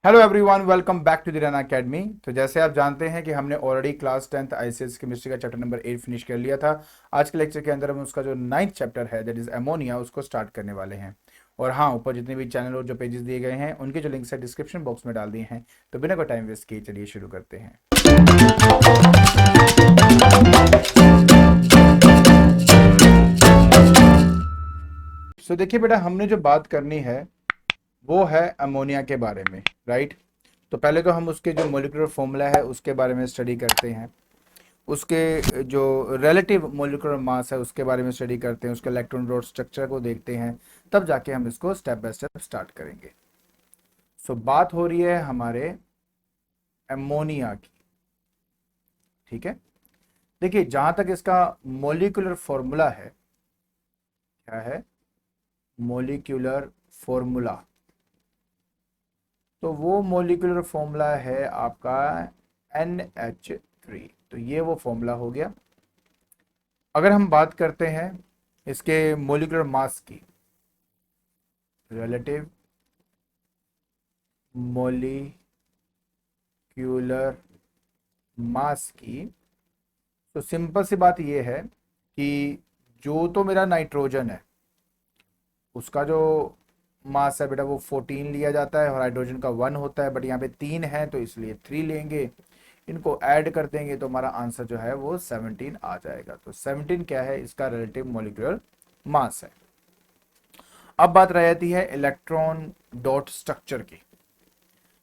Hello everyone, welcome back to the Run academy. तो जैसे आप जानते हैं कि हमने already class 10th ICS chemistry का चैप्टर नंबर 8 फिनिश कर लिया था। आज के लेक्चर के अंदर हम उसका जो 9th चैप्टर है दैट इज अमोनिया उसको स्टार्ट करने वाले हैं। और हाँ, ऊपर जितने भी चैनल और जो पेजेस दिए गए हैं उनके जो लिंक्स है डिस्क्रिप्शन बॉक्स में डाल दिए हैं। तो बिना कोई टाइम वेस्ट किए चलिए शुरू करते हैं। सो देखिए बेटा, हमने जो बात करनी है वो है अमोनिया के बारे में, राइट। तो पहले तो हम उसके जो मोलिकुलर फॉर्मूला है उसके बारे में स्टडी करते हैं। उसके जो रिलेटिव मोलिकुलर मास है उसके बारे में स्टडी करते हैं, उसके इलेक्ट्रॉन डॉट स्ट्रक्चर को देखते हैं, तब जाके हम इसको स्टेप बाय स्टेप स्टार्ट करेंगे। सो बात हो रही है हमारे अमोनिया की, ठीक है। देखिए, जहां तक इसका मोलिकुलर फॉर्मूला है, क्या है मोलिकुलर फॉर्मूला, तो वो मोलिकुलर फॉर्मूला है आपका NH3। तो ये वो फॉर्मूला हो गया। अगर हम बात करते हैं इसके मोलिकुलर मास की, रिलेटिव मोलिक्यूलर मास की, तो सिंपल सी बात ये है कि जो तो मेरा नाइट्रोजन है उसका जो मास है बेटा वो 14 लिया जाता है और हाइड्रोजन का 1 होता है, बट यहाँ पे 3 है तो इसलिए 3 लेंगे। इनको ऐड कर देंगे तो हमारा आंसर जो है वो 17 आ जाएगा। तो 17 क्या है, इसका रिलेटिव मोलिकुलर मास है। अब बात रह जाती है इलेक्ट्रॉन डॉट स्ट्रक्चर की।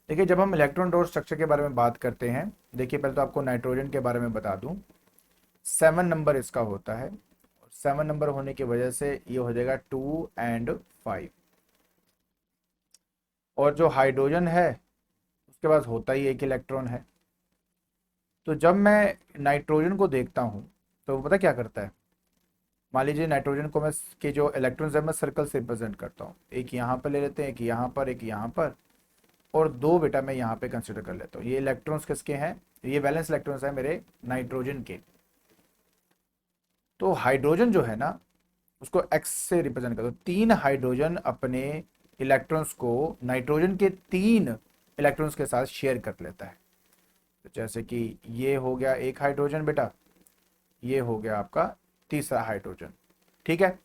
देखिए, जब हम इलेक्ट्रॉन डॉट स्ट्रक्चर के बारे में बात करते हैं, देखिए पहले तो आपको नाइट्रोजन के बारे में बता दूं। 7 नंबर इसका होता है। 7 नंबर होने की वजह से ये हो जाएगा 2 and 5। और जो हाइड्रोजन है उसके पास होता ही एक इलेक्ट्रॉन है। तो जब मैं नाइट्रोजन को देखता हूं तो वो पता क्या करता है। मान लीजिए नाइट्रोजन को मैं के जो इलेक्ट्रॉन्स है मैं सर्कल से रिप्रेजेंट करता हूँ। एक यहाँ पर ले लेते हैं, एक यहाँ पर, एक यहाँ पर, और 2 बेटा मैं यहाँ पे कंसिडर कर लेता हूँ। ये इलेक्ट्रॉन्स किसके हैं, ये वैलेंस इलेक्ट्रॉन्स है मेरे नाइट्रोजन के। तो हाइड्रोजन जो है ना उसको एक्स से रिप्रेजेंट कर दो। 3 हाइड्रोजन अपने इलेक्ट्रॉन्स को नाइट्रोजन के 3 इलेक्ट्रॉन्स के साथ शेयर कर लेता है। तो जैसे कि ये हो गया एक हाइड्रोजन बेटा, ये हो गया आपका तीसरा हाइड्रोजन, ठीक है।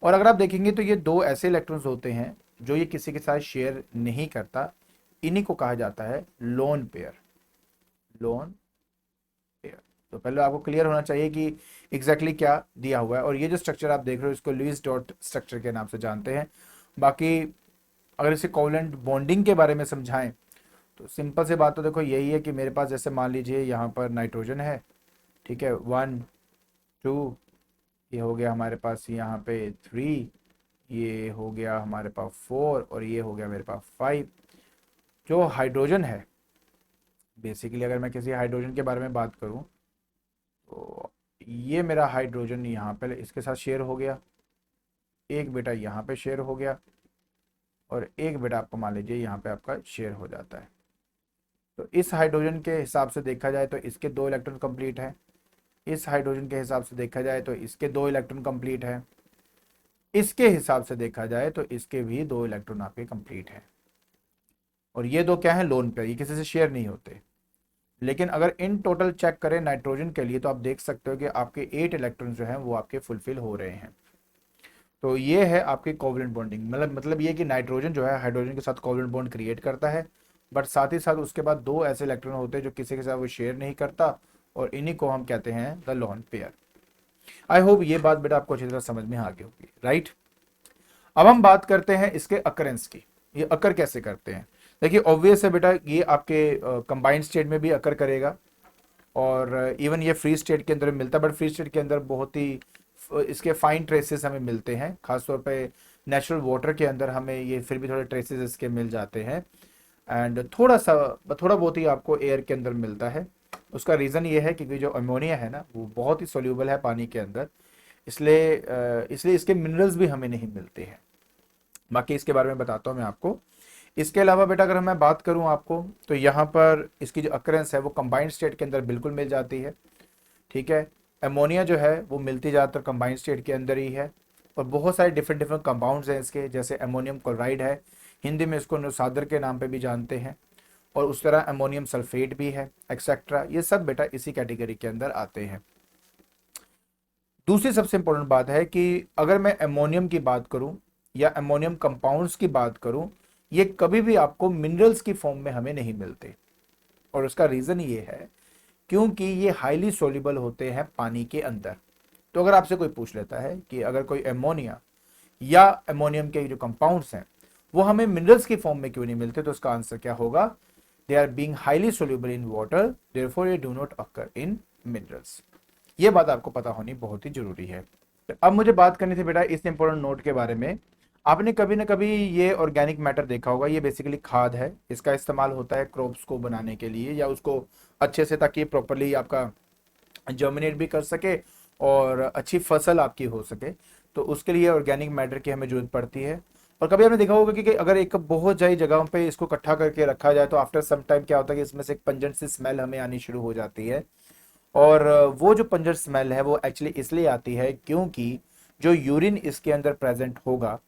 और अगर आप देखेंगे तो ये 2 ऐसे इलेक्ट्रॉन्स होते हैं जो ये किसी के साथ शेयर नहीं करता। इन्हीं को कहा जाता है लोन पेयर। Lone pair. तो पहले आपको क्लियर होना चाहिए कि एग्जैक्टली क्या दिया हुआ है। और ये जो स्ट्रक्चर आप देख रहे हो इसको लुईस डॉट स्ट्रक्चर के नाम से जानते हैं। बाकी अगर इसे कोवलेंट बॉन्डिंग के बारे में समझाएं तो सिंपल सी बात तो देखो यही है कि मेरे पास जैसे मान लीजिए यहाँ पर नाइट्रोजन है, ठीक है, 1 2, ये हो गया हमारे पास यहाँ पे 3, ये हो गया हमारे पास 4, और ये हो गया मेरे पास 5। जो हाइड्रोजन है, बेसिकली अगर मैं किसी हाइड्रोजन के बारे में बात करूं तो ये मेरा हाइड्रोजन यहाँ पे इसके साथ शेयर हो गया, एक बेटा यहाँ पे शेयर हो गया, और एक बेटा आपको मान लीजिए यहाँ पे आपका शेयर हो जाता है। तो इस हाइड्रोजन के हिसाब से देखा जाए तो इसके 2 इलेक्ट्रॉन कंप्लीट है। इस हाइड्रोजन के हिसाब से देखा जाए तो इसके 2 इलेक्ट्रॉन कंप्लीट है। इसके हिसाब से देखा जाए तो इसके भी 2 इलेक्ट्रॉन आपके कंप्लीट है। और ये 2 क्या है, लोन पेयर, ये किसी से शेयर नहीं होते। लेकिन अगर इन टोटल चेक करें नाइट्रोजन के लिए तो आप देख सकते हो कि आपके 8 इलेक्ट्रॉन जो हैं वो आपके फुलफिल हो रहे हैं। तो ये है आपकी कोवलेंट बॉन्डिंग। मतलब ये कि नाइट्रोजन जो है हाइड्रोजन के साथ कोवलेंट बॉन्ड क्रिएट करता है, बट साथ ही साथ उसके बाद 2 ऐसे इलेक्ट्रॉन होते हैं जो किसी के साथ वो शेयर नहीं करता, और इन्हीं को हम कहते हैं the lone pair. I hope ये बात बेटा आपको अच्छी तरह समझ में आ गई होगी, राइट। अब हम बात करते हैं इसके अकरेंस की। ये अकर कैसे करते हैं। देखिए ऑब्वियस है बेटा, ये आपके कंबाइंड स्टेट में भी अकर करेगा, और इवन ये फ्री स्टेट के अंदर मिलता है, बट फ्री स्टेट के अंदर बहुत ही इसके फाइन ट्रेसेस हमें मिलते हैं। खासतौर पे नेचुरल वाटर के अंदर हमें ये फिर भी थोड़े ट्रेसेस इसके मिल जाते हैं। एंड थोड़ा बहुत ही आपको एयर के अंदर मिलता है। उसका रीज़न ये है क्योंकि जो अमोनिया है ना वो बहुत ही सोल्यूबल है पानी के अंदर, इसलिए इसके मिनरल्स भी हमें नहीं मिलते हैं। बाकी इसके बारे में बताता हूँ मैं आपको। इसके अलावा बेटा अगर मैं बात करूँ आपको तो यहाँ पर इसकी जो अकरेंस है वो कंबाइंड स्टेट के अंदर बिल्कुल मिल जाती है, ठीक है। अमोनिया जो है वो मिलती ज़्यादातर कंबाइंड स्टेट के अंदर ही है। और बहुत सारे डिफरेंट डिफरेंट कंपाउंड्स हैं इसके, जैसे अमोनियम क्लोराइड है, हिंदी में इसको नुसादर के नाम पे भी जानते हैं। और उस तरह अमोनियम सल्फेट भी है एक्सेट्रा, ये सब बेटा इसी कैटेगरी के अंदर आते हैं। दूसरी सबसे इंपॉर्टेंट बात है कि अगर मैं अमोनियम की बात करूं या अमोनियम कंपाउंड्स की बात करूं, ये कभी भी आपको मिनरल्स की फॉर्म में हमें नहीं मिलते। और उसका रीजन ये है क्योंकि ये हाईली सोल्यूबल होते हैं पानी के अंदर। तो अगर आपसे कोई पूछ लेता है कि अगर कोई अमोनिया या अमोनियम के जो कंपाउंड्स हैं वो हमें मिनरल्स की फॉर्म में क्यों नहीं मिलते, तो उसका आंसर क्या होगा, they are being highly soluble in water, therefore they do not occur in minerals. ये बात आपको पता होनी बहुत ही जरूरी है। तो अब मुझे बात करनी थी बेटा इस इंपॉर्टेंट नोट के बारे में। आपने कभी ना कभी ये ऑर्गेनिक मैटर देखा होगा, ये बेसिकली खाद है, इसका इस्तेमाल होता है क्रॉप्स को बनाने के लिए या उसको अच्छे से, ताकि प्रॉपरली आपका जर्मिनेट भी कर सके और अच्छी फसल आपकी हो सके। तो उसके लिए ऑर्गेनिक मैटर की हमें जरूरत पड़ती है। और कभी आपने देखा होगा कि अगर एक बहुत सारी जगहों पे इसको इकट्ठा करके रखा जाए तो आफ्टर सम टाइम क्या होता है कि इसमें से एक पंजेंट सी स्मेल हमें आनी शुरू हो जाती है। और वो जो पंजेंट स्मेल है वो एक्चुअली इसलिए आती है क्योंकि जो यूरिन इसके अंदर प्रेजेंट होगा,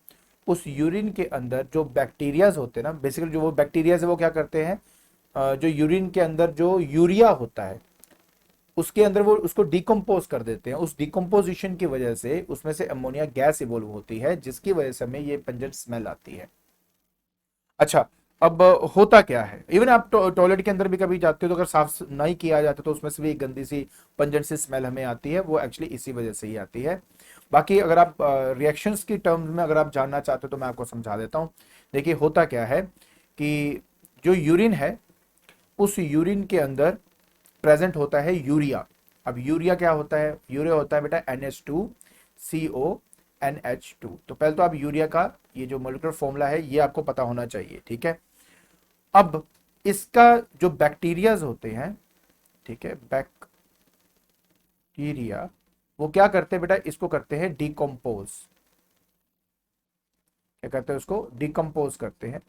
उस यूरिन के अंदर जो बैक्टीरियाज होते हैं ना, बेसिकली जो वो बैक्टीरियाज है वो क्या करते हैं, जो यूरिन के अंदर जो यूरिया होता है उसके अंदर वो उसको डिकम्पोज कर देते हैं। उस डिकम्पोजिशन की वजह से उसमें से अमोनिया गैस इवोल्व होती है, जिसकी वजह से हमें ये पंजेंट स्मेल आती है। अच्छा, अब होता क्या है, इवन आप टॉयलेट के अंदर भी कभी जाते हो तो अगर साफ नहीं किया जाता तो उसमें से भी एक गंदी सी पंजेंट सी स्मेल हमें आती है, वो एक्चुअली इसी वजह से ही आती है। बाकी अगर आप रिएक्शंस की टर्म्स में अगर आप जानना चाहते हो तो मैं आपको समझा देता हूँ। देखिए होता क्या है कि जो यूरिन है उस यूरिन के अंदर प्रेजेंट होता है यूरिया। अब यूरिया क्या होता है, यूरिया होता है बेटा NH2CO NH2। तो पहले तो आप यूरिया का ये जो मोलिकुलर फॉर्मूला है ये आपको पता होना चाहिए, ठीक है। अब इसका जो बैक्टीरियाज होते हैं, ठीक है, बैक्टीरिया वो क्या करते हैं बेटा, इसको करते हैं डिकम्पोज। क्या करते हैं, उसको डिकम्पोज करते हैं।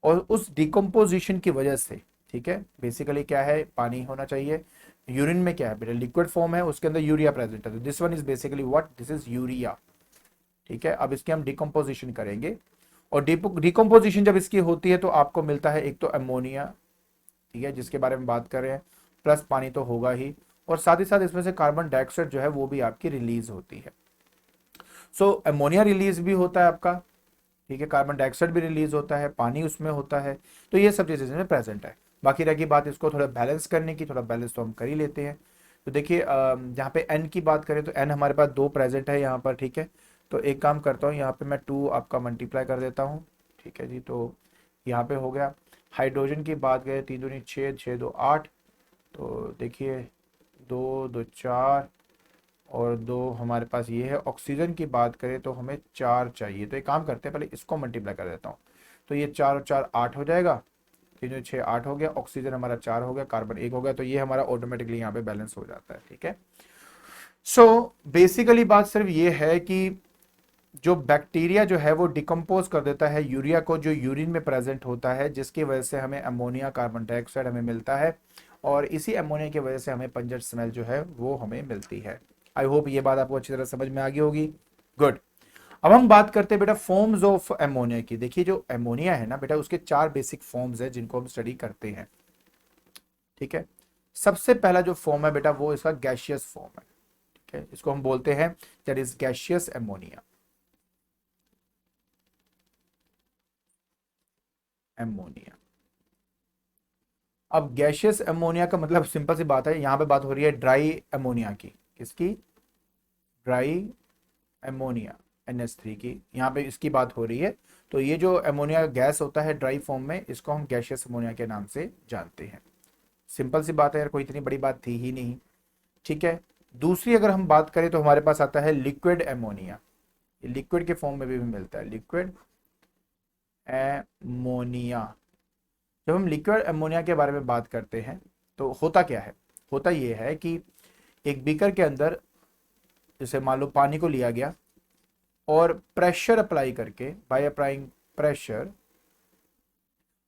और उस डिकम्पोजिशन की वजह से, ठीक है, बेसिकली क्या है, पानी होना चाहिए। यूरिन में क्या है बेटा, लिक्विड फॉर्म है, उसके अंदर यूरिया प्रेजेंट है, this one is basically what, this is urea, ठीक है। अब इसकी हम डिकम्पोजिशन करेंगे और डिकम्पोजिशन जब इसकी होती है तो आपको मिलता है एक तो अमोनिया, ठीक है, जिसके बारे में बात कर रहे हैं, प्लस पानी तो होगा ही, और साथ ही साथ इसमें से कार्बन डाइऑक्साइड जो है वो भी आपकी रिलीज होती है। सो अमोनिया रिलीज भी होता है आपका, ठीक है, कार्बन डाइऑक्साइड भी रिलीज होता है, पानी उसमें होता है। तो ये सब चीजें इसमें प्रेजेंट है। बाकी रह गई बात इसको थोड़ा बैलेंस करने की, थोड़ा बैलेंस तो हम कर ही लेते हैं। तो देखिए यहाँ पे एन की बात करें तो एन हमारे पास 2 प्रेजेंट है यहाँ पर, ठीक है। तो एक काम करता हूँ, यहाँ पे मैं 2 आपका मल्टीप्लाई कर देता हूँ, ठीक है जी। तो यहाँ पे हो गया। हाइड्रोजन की बात करें, 3 दूनी 6, 6 2 8। तो देखिए 2 2 4 और 2 हमारे पास ये है। ऑक्सीजन की बात करें तो हमें 4 चाहिए, तो एक काम करते हैं पहले इसको मल्टीप्लाई कर देता हूँ। तो ये 4 और 4 8 हो जाएगा, 3 6 8 हो गया, ऑक्सीजन हमारा 4 हो गया, कार्बन 1 हो गया। तो ये हमारा ऑटोमेटिकली यहाँ पे बैलेंस हो जाता है, ठीक है। सो बेसिकली बात सिर्फ ये है कि जो बैक्टीरिया जो है वो डिकम्पोज कर देता है यूरिया को, जो यूरिन में प्रेजेंट होता है, जिसकी वजह से हमें अमोनिया, कार्बन डाइऑक्साइड हमें मिलता है, और इसी अमोनिया की वजह से हमें पंजेंट स्मेल जो है वो हमें मिलती है। आई होप ये बात आपको अच्छी तरह समझ में आ गई होगी। गुड। अब हम बात करते हैं बेटा फॉर्म्स ऑफ अमोनिया की। देखिए जो अमोनिया है ना बेटा, उसके 4 बेसिक फॉर्म्स है जिनको हम स्टडी करते हैं, ठीक है। सबसे पहला जो फॉर्म है बेटा वो इसका गैशियस फॉर्म है, ठीक है। इसको हम बोलते हैं that is gaseous ammonia. Ammonia, अब गैशियस अमोनिया का मतलब सिंपल सी बात है, यहां पे बात हो रही है ड्राई अमोनिया की। किसकी, ड्राई अमोनिया, NH3 की, यहाँ पे इसकी बात हो रही है। तो ये जो अमोनिया गैस होता है ड्राई फॉर्म में, इसको हम गैशियस अमोनिया के नाम से जानते हैं। सिंपल सी बात है यार, कोई इतनी बड़ी बात थी ही नहीं, ठीक है। दूसरी अगर हम बात करें तो हमारे पास आता है लिक्विड अमोनिया। ये लिक्विड के फॉर्म में भी मिलता है, लिक्विड एमोनिया। जब हम लिक्विड अमोनिया के बारे में बात करते हैं तो होता क्या है, होता ये है कि एक बीकर के अंदर जैसे मान लो पानी को लिया गया और प्रेशर अप्लाई करके, बाय अप्लाइंग प्रेशर,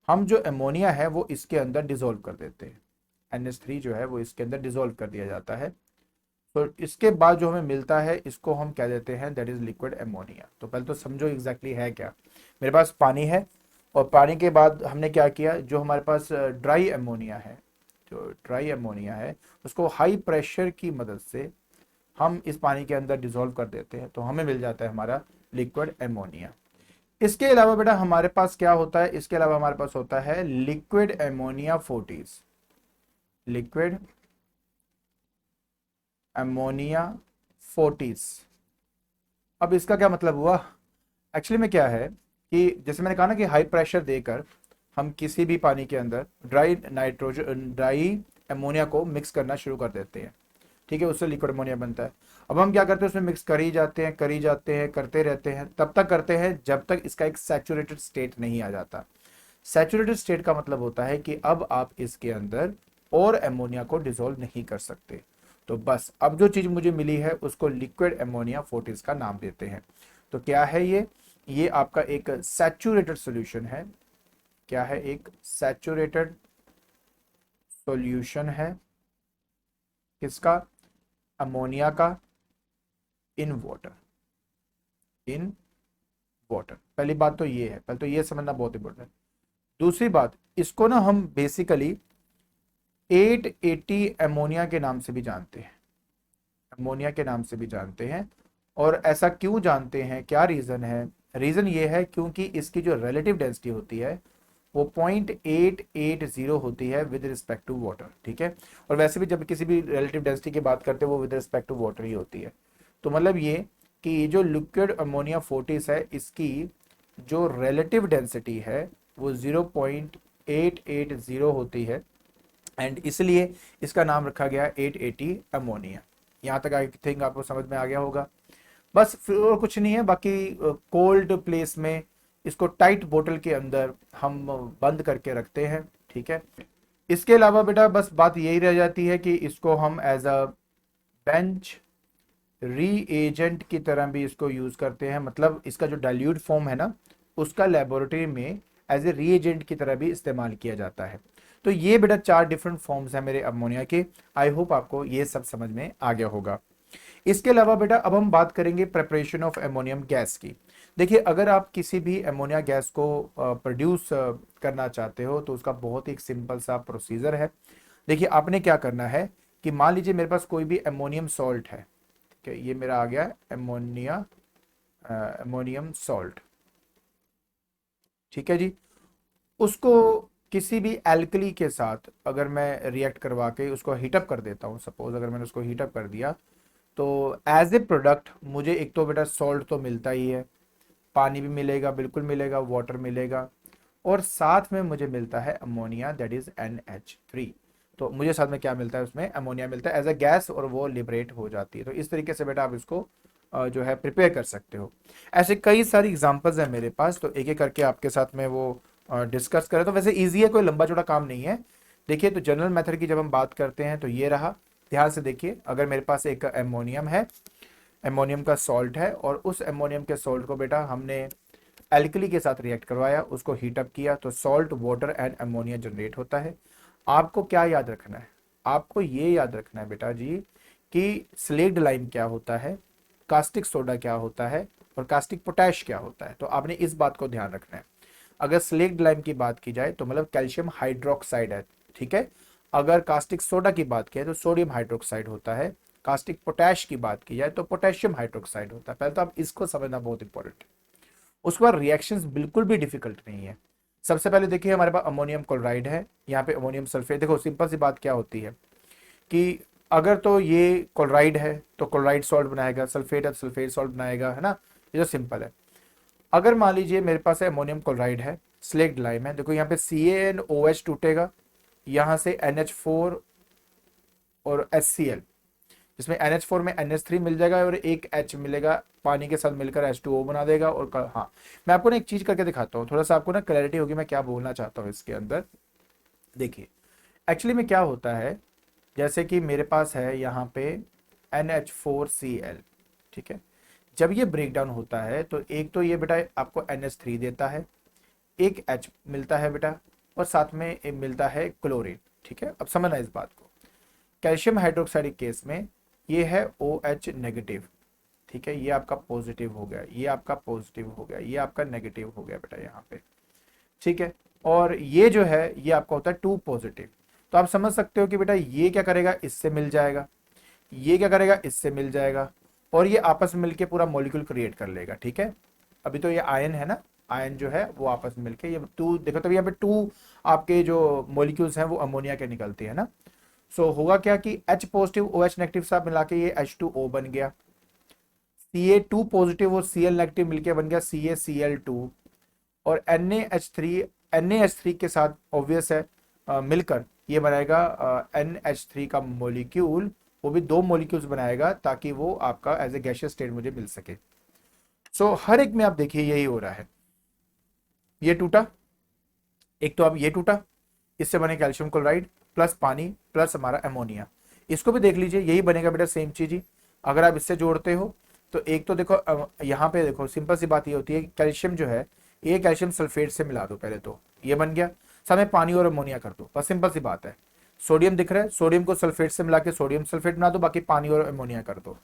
हम जो अमोनिया है वो इसके अंदर डिसॉल्व कर देते हैं। NH3 जो है वो इसके अंदर डिसॉल्व कर दिया जाता है। तो इसके बाद जो हमें मिलता है इसको हम कह देते हैं दैट इज लिक्विड अमोनिया। तो पहले तो समझो एग्जैक्टली है क्या। मेरे पास पानी है और पानी के बाद हमने क्या किया, जो हमारे पास ड्राई अमोनिया है, जो ड्राई अमोनिया है उसको हाई प्रेशर की मदद से हम इस पानी के अंदर डिसॉल्व कर देते हैं, तो हमें मिल जाता है हमारा लिक्विड अमोनिया। इसके अलावा बेटा हमारे पास क्या होता है, इसके अलावा हमारे पास होता है liquid ammonia forties, liquid ammonia forties. अब इसका क्या मतलब हुआ, एक्चुअली में क्या है कि जैसे मैंने कहा ना कि हाई प्रेशर देकर हम किसी भी पानी के अंदर ड्राई अमोनिया को मिक्स करना शुरू कर देते हैं, ठीक है, उससे लिक्विड अमोनिया बनता है। अब हम क्या करते हैं, उसमें मिक्स कर ही जाते हैं, कर ही जाते हैं, करते रहते हैं, तब तक करते हैं जब तक इसका एक सैचुरेटेड स्टेट नहीं आ जाता। सैचुरेटेड स्टेट का मतलब होता है कि अब आप इसके अंदर और अमोनिया को डिसॉल्व नहीं कर सकते। तो बस अब जो चीज मुझे मिली है उसको लिक्विड अमोनिया फोर्टिस का नाम देते हैं। तो क्या है ये आपका एक सैचुरेटेड सॉल्यूशन है। क्या है, एक सैचुरेटेड सॉल्यूशन है किसका, अमोनिया का, इन वाटर, इन वाटर। पहली बात तो ये है, पहले तो ये समझना बहुत इंपॉर्टेंट है। दूसरी बात, इसको ना हम बेसिकली 880 अमोनिया के नाम से भी जानते हैं, अमोनिया के नाम से भी जानते हैं। और ऐसा क्यों जानते हैं, क्या रीजन है, रीजन ये है क्योंकि इसकी जो रिलेटिव डेंसिटी होती है वो 0.880 होती है विद रिस्पेक्ट टू वाटर, ठीक है। और वैसे भी जब किसी भी रिलेटिव डेंसिटी की बात करते हैं वो विद रिस्पेक्ट टू वाटर ही होती है। तो मतलब ये कि ये जो लिक्विड अमोनिया फोर्टिस है इसकी जो रिलेटिव डेंसिटी है वो 0.880 होती है, एंड इसलिए इसका नाम रखा गया 880 अमोनिया। यहाँ तक आई थिंक आपको समझ में आ गया होगा। बस फिर और कुछ नहीं है, बाकी कोल्ड प्लेस में इसको टाइट बोतल के अंदर हम बंद करके रखते हैं, ठीक है। इसके अलावा बेटा बस बात यही रह जाती है कि इसको हम एज अ बेंच रीएजेंट की तरह भी इसको यूज करते हैं, मतलब इसका जो डाइल्यूट फॉर्म है ना उसका लेबोरेटरी में एज ए रीएजेंट की तरह भी इस्तेमाल किया जाता है। तो ये बेटा 4 डिफरेंट फॉर्म्स हैं मेरे अमोनिया के। आई होप आपको ये सब समझ में आ गया होगा। इसके अलावा बेटा अब हम बात करेंगे प्रिपरेशन ऑफ अमोनियम गैस की। देखिए, अगर आप किसी भी अमोनिया गैस को प्रोड्यूस करना चाहते हो तो उसका बहुत ही एक सिंपल सा प्रोसीजर है। देखिए, आपने क्या करना है कि मान लीजिए मेरे पास कोई भी अमोनियम सॉल्ट है, ठीक है, ये मेरा आ गया अमोनियम सॉल्ट, ठीक है जी। उसको किसी भी एल्कली के साथ अगर मैं रिएक्ट करवा के उसको हीटअप कर देता हूँ, सपोज अगर मैंने उसको हीटअप कर दिया, तो एज ए प्रोडक्ट मुझे एक तो बेटा सॉल्ट तो मिलता ही है, पानी भी मिलेगा, बिल्कुल मिलेगा, वाटर मिलेगा, और साथ में मुझे मिलता है अमोनिया, दैट इज NH3। तो मुझे साथ में क्या मिलता है, उसमें अमोनिया मिलता है एज अ गैस, और वो लिबरेट हो जाती है। तो इस तरीके से बेटा आप इसको जो है प्रिपेयर कर सकते हो। ऐसे कई सारी एग्जांपल्स हैं मेरे पास, तो एक एक करके आपके साथ में वो डिस्कस करें। तो वैसे इजी है, कोई लंबा चौड़ा काम नहीं है। देखिए, तो जनरल मेथड की जब हम बात करते हैं तो ये रहा, ध्यान से देखिए। अगर मेरे पास एक अमोनियम है, अमोनियम का सॉल्ट है, और उस अमोनियम के सॉल्ट को बेटा हमने एल्कली के साथ रिएक्ट करवाया, उसको हीटअप किया, तो salt, water and ammonia generate होता है। आपको क्या याद रखना है, आपको ये याद रखना है बेटा जी कि स्लेक्ड लाइम क्या होता है, कास्टिक सोडा क्या होता है, और कास्टिक पोटैश क्या होता है। तो आपने इस बात को ध्यान रखना है। अगर स्लेक्ड लाइम की बात की जाए तो मतलब कैल्शियम हाइड्रोक्साइड है, ठीक है। अगर कास्टिक सोडा की बात की जाए तो सोडियम हाइड्रोक्साइड होता है। कास्टिक पोटैश की बात की जाए तो पोटेशियम हाइड्रोक्साइड होता है। पहले तो आप इसको समझना बहुत इंपॉर्टेंट है। उसके बाद रिएक्शंस बिल्कुल भी डिफिकल्ट नहीं है। सबसे पहले देखिए, हमारे पास अमोनियम क्लोराइड है, यहाँ पे अमोनियम सल्फेट। देखो, सिंपल सी बात क्या होती है कि अगर तो ये क्लोराइड है तो क्लोराइड सॉल्ट बनाएगा, सल्फेट है तो सल्फेट सॉल्ट बनाएगा, है ना। ये तो सिंपल है। अगर मान लीजिए मेरे पास है अमोनियम क्लोराइड है, स्लेक्ड लाइम है, देखो यहाँ पे CaNOH टूटेगा, यहाँ से NH4 और HCl, जिसमें NH4 में NH3 मिल जाएगा और एक H मिलेगा, पानी के साथ मिलकर H2O बना देगा। और हाँ, मैं आपको ना एक चीज करके दिखाता हूँ, थोड़ा सा आपको ना क्लैरिटी होगी मैं क्या बोलना चाहता हूँ इसके अंदर। देखिए, एक्चुअली में क्या होता है, जैसे कि मेरे पास है यहाँ पे NH4Cl, ठीक है। जब ये ब्रेक डाउन होता है तो एक तो ये बेटा आपको NH3 देता है, एक H मिलता है बेटा, और साथ में एक मिलता है क्लोरीन, ठीक है। अब समझना इस बात को। कैल्शियम हाइड्रोक्साइड केस में ये है OH नेगेटिव, ठीक है, ये आपका पॉजिटिव हो गया, ये आपका पॉजिटिव हो गया, ये आपका नेगेटिव हो गया बेटा यहाँ पे। ठीक है। और ये जो है ये आपका होता है 2 पॉजिटिव। तो आप समझ सकते हो कि बेटा ये क्या करेगा, इससे मिल जाएगा, ये क्या करेगा, इससे मिल जाएगा, और ये आपस में मिलके पूरा मॉलिक्यूल क्रिएट कर लेगा। ठीक है, अभी तो ये आयन है ना, आयन जो है वो आपस में मिलके ये 2 देखो, तभी यहाँ पे 2 आपके जो मॉलिक्यूल्स हैं वो अमोनिया के निकलती है ना। सो होगा क्या कि H पॉजिटिव OH नेगेटिव साथ मिला के ये H2O बन गया, Ca2 पॉजिटिव और Cl नेगेटिव मिलके बन गया CaCl2, और NaH3 के साथ ऑब्वियस है मिलकर ये बनाएगा NH3 का मॉलिक्यूल, वो भी 2 मॉलिक्यूल्स बनाएगा ताकि वो आपका एज ए गैसियस स्टेट मुझे मिल सके। सो हर एक में आप देखिए यही हो रहा है, ये टूटा, एक तो अब ये टूटा, इससे बने कैल्शियम क्लोराइड प्लस पानी प्लस हमारा अमोनिया, इसको भी देख लीजिए यही बनेगा बेटा, सेम चीज ही। अगर आप इससे जोड़ते हो तो एक तो देखो यहाँ पे देखो सिंपल सी बात ये होती है, कैल्शियम जो है ये कैल्शियम सल्फेट से मिला दो पहले, तो ये बन गया, साथ में पानी और अमोनिया कर दो, बस सिंपल सी बात है। सोडियम दिख रहा है, सोडियम को सल्फेट से मिला के सोडियम सल्फेट बना दो, बाकी पानी और अमोनिया कर दो।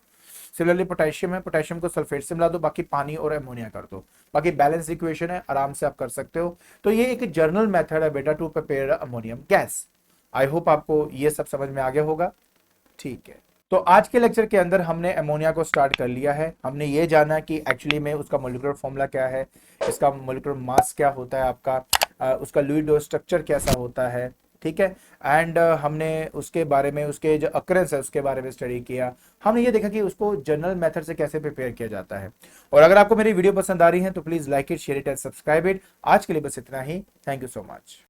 सिमिलरली पोटेशियम है, पोटेशियम को सल्फेट से मिला दो, बाकी पानी और अमोनिया कर दो, बाकी बैलेंस इक्वेशन है, आराम से आप कर सकते हो। तो ये एक जर्नल मेथड है बेटा to prepare ammonium gas. I hope आपको ये सब समझ में आ गया होगा। ठीक है, तो आज के लेक्चर के अंदर हमने अमोनिया को स्टार्ट कर लिया है। हमने ये जाना कि एक्चुअली में उसका मोलिकुलर फॉर्मूला क्या है, इसका मोलिकुलर मास क्या होता है आपका, उसका लुईस स्ट्रक्चर कैसा होता है, ठीक है। एंड हमने उसके बारे में, उसके जो अकरेंस है उसके बारे में स्टडी किया। हमने ये देखा कि उसको जनरल मेथड से कैसे प्रिपेयर किया जाता है। और अगर आपको मेरी वीडियो पसंद आ रही है तो please like it, share it and subscribe it. आज के लिए बस इतना ही। Thank you so much.